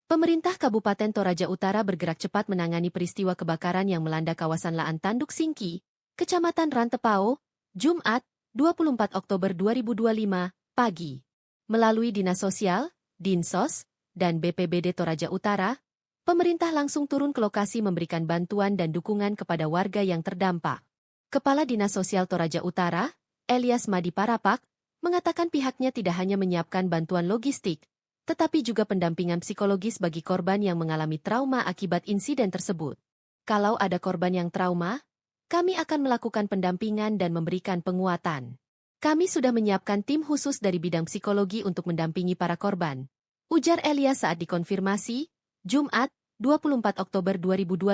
Pemerintah Kabupaten Toraja Utara bergerak cepat menangani peristiwa kebakaran yang melanda kawasan Laan Tanduk Singki, Kecamatan Rantepao, Jumat, 24 Oktober 2025, pagi. Melalui Dinas Sosial, Dinsos, dan BPBD Toraja Utara, pemerintah langsung turun ke lokasi memberikan bantuan dan dukungan kepada warga yang terdampak. Kepala Dinas Sosial Toraja Utara, Elias Madi Parapak, mengatakan pihaknya tidak hanya menyiapkan bantuan logistik, tetapi juga pendampingan psikologis bagi korban yang mengalami trauma akibat insiden tersebut. Kalau ada korban yang trauma, kami akan melakukan pendampingan dan memberikan penguatan. Kami sudah menyiapkan tim khusus dari bidang psikologi untuk mendampingi para korban, ujar Elias saat dikonfirmasi, Jumat, 24 Oktober 2025.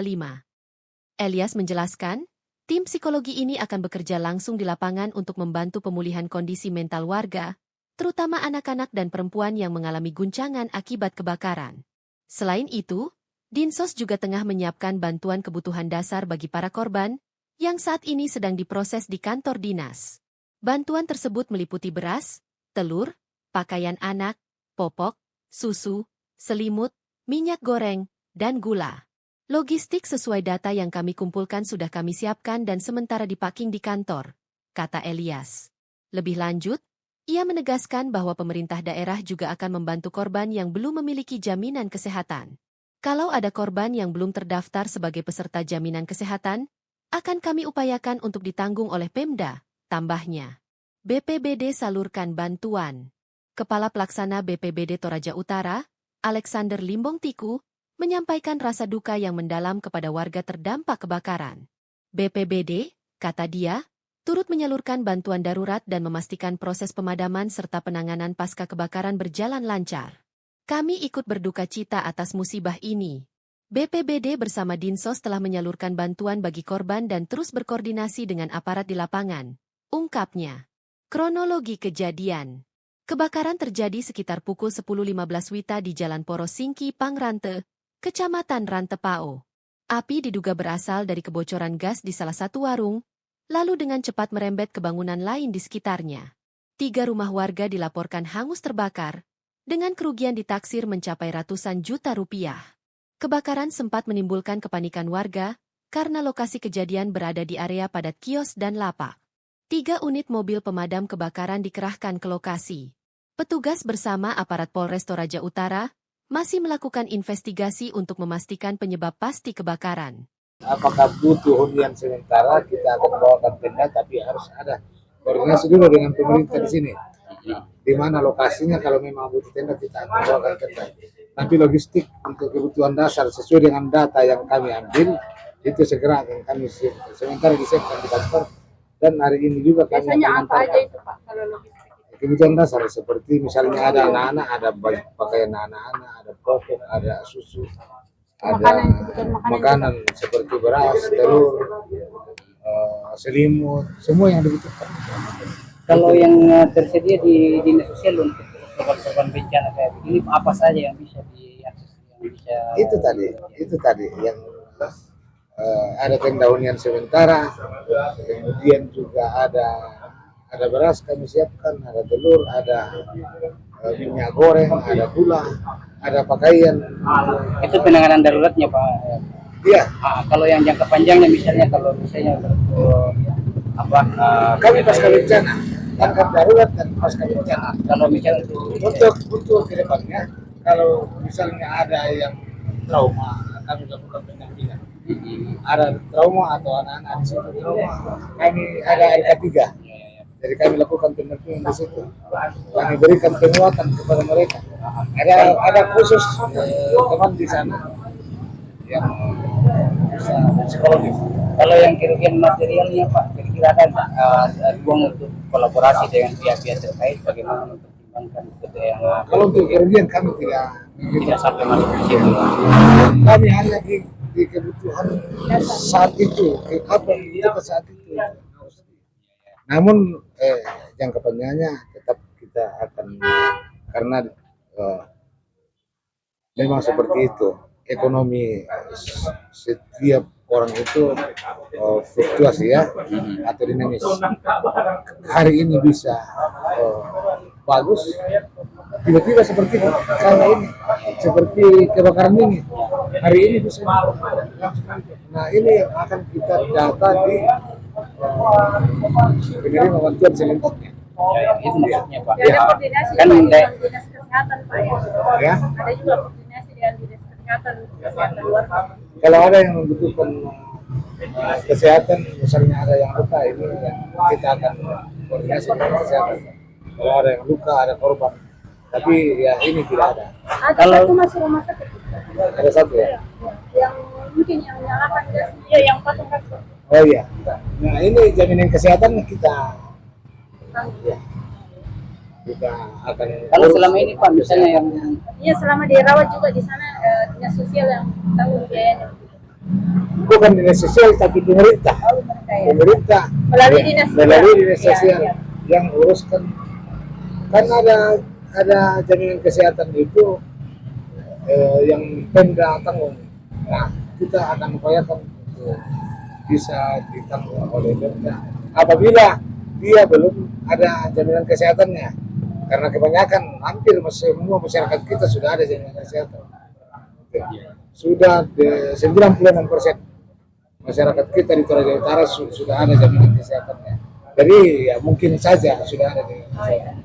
Elias menjelaskan, tim psikologi ini akan bekerja langsung di lapangan untuk membantu pemulihan kondisi mental warga, terutama anak-anak dan perempuan yang mengalami guncangan akibat kebakaran. Selain itu, Dinsos juga tengah menyiapkan bantuan kebutuhan dasar bagi para korban, yang saat ini sedang diproses di kantor dinas. Bantuan tersebut meliputi beras, telur, pakaian anak, popok, susu, selimut, minyak goreng, dan gula. Logistik sesuai data yang kami kumpulkan sudah kami siapkan dan sementara dipacking di kantor, kata Elias. Lebih lanjut, ia menegaskan bahwa pemerintah daerah juga akan membantu korban yang belum memiliki jaminan kesehatan. Kalau ada korban yang belum terdaftar sebagai peserta jaminan kesehatan, akan kami upayakan untuk ditanggung oleh Pemda, tambahnya. BPBD salurkan bantuan. Kepala Pelaksana BPBD Toraja Utara, Alexander Limbong Tiku, menyampaikan rasa duka yang mendalam kepada warga terdampak kebakaran. BPBD, kata dia, turut menyalurkan bantuan darurat dan memastikan proses pemadaman serta penanganan pasca kebakaran berjalan lancar. Kami ikut berduka cita atas musibah ini. BPBD bersama Dinsos telah menyalurkan bantuan bagi korban dan terus berkoordinasi dengan aparat di lapangan, ungkapnya. Kronologi kejadian. Kebakaran terjadi sekitar pukul 10.15 WITA di Jalan Poros Singki, Pangrante, Kecamatan Rantepao. Api diduga berasal dari kebocoran gas di salah satu warung, lalu dengan cepat merembet ke bangunan lain di sekitarnya. 3 rumah warga dilaporkan hangus terbakar, dengan kerugian ditaksir mencapai ratusan juta rupiah. Kebakaran sempat menimbulkan kepanikan warga, karena lokasi kejadian berada di area padat kios dan lapak. 3 unit mobil pemadam kebakaran dikerahkan ke lokasi. Petugas bersama aparat Polres Toraja Utara masih melakukan investigasi untuk memastikan penyebab pasti kebakaran. Apakah butuh hunian sementara, kita akan bawakan tenda, tapi harus ada koordinasi dulu dengan pemerintah di sini. Di mana lokasinya, kalau memang butuh tenda, kita akan bawakan tenda. Nanti logistik untuk kebutuhan dasar sesuai dengan data yang kami ambil, itu segera akan kami sementara disiapkan di kantor. Dan hari ini juga kami akan mengantarkan kebutuhan dasar seperti misalnya ada anak-anak, ada pakaian anak-anak, ada popok, ada susu, ada makanan seperti beras, telur, selimut, semua yang dibutuhkan. Kalau yang tersedia di dinas sosial untuk korban bencana kayak begini, apa saja yang bisa diakses? Itu tadi yang ada tenda hunian sementara, kemudian juga ada beras kami siapkan, ada telur, ada minyak goreng, ada gula, ada pakaian. Itu penanganan daruratnya, Pak. Iya. Kalau yang jangka panjangnya misalnya Kami pasca bencana, tanggap darurat dan pasca bencana. Kalau misalnya Untuk kedepannya, kalau misalnya ada yang trauma, kami lakukan pendampingan. Ada trauma atau anak-anak di situ trauma, kami ada RK3. Jadi kami lakukan pendampingan di situ. Kami berikan penguatan kepada mereka. Ada khusus teman di sana yang bisa psikologis. kalau yang kerugian materialnya, Pak, kira-kira ada ruang untuk kolaborasi dengan pihak-pihak terkait bagaimana untuk mempertimbangkan itu yang Kalau untuk kerugian kami tidak sampai masuk ke situ. kami hanya di kebutuhan saat itu, apa yang kita saat itu. Namun jangka panjangnya tetap kita akan, karena memang seperti itu ekonomi setiap orang itu fluktuasi ya, atau dinamis. Hari ini bisa bagus, tiba-tiba seperti karena ini seperti kebakaran ini hari ini bisa. Nah ini yang akan kita data di penerima bantuan selanjutnya. Ya, itu maksudnya Pak. Ada koordinasi Kan dengan de- dinas kesehatan Pak ya. Ya, Ada juga koordinasi dengan dinas kesehatan luar. kalau ada yang membutuhkan kesehatan, misalnya ada yang luka ini ya, kita akan koordinasi dengan kesehatan. Kalau ada yang luka, ada korban, tapi ya ini tidak ada. Ada Kalau- satu masih rumah sakit. Ada satu ya. Yang mungkin yang nyalakan gas, ya yang pasang gas. Oh iya. Nah ini jaminan kesehatan kita ya, kita akan Kalau selama ini Pak, misalnya yang Iya selama dirawat juga di sana dinas sosial yang tanggung biayanya. bukan dinas sosial tapi pemerintah. Oh mereka ya. Pemerintah Melalui ya, dinas sosial. melalui dinas Iya, sosial iya. yang uruskan, kan ada jaminan kesehatan itu yang Pemda tanggung. Nah kita akan upayakan untuk bisa ditanggung oleh Pemda apabila dia belum ada jaminan kesehatannya, karena kebanyakan hampir semua masyarakat kita sudah ada jaminan kesehatan. Sudah 96% masyarakat kita di Toraja Utara sudah ada jaminan kesehatannya. Jadi ya mungkin saja sudah ada jaminan kesehatan.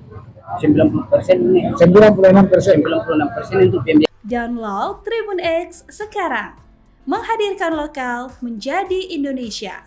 90% ini 96%. 96% itu pembiayaan. Download Tribun X sekarang. Menghadirkan lokal menjadi Indonesia.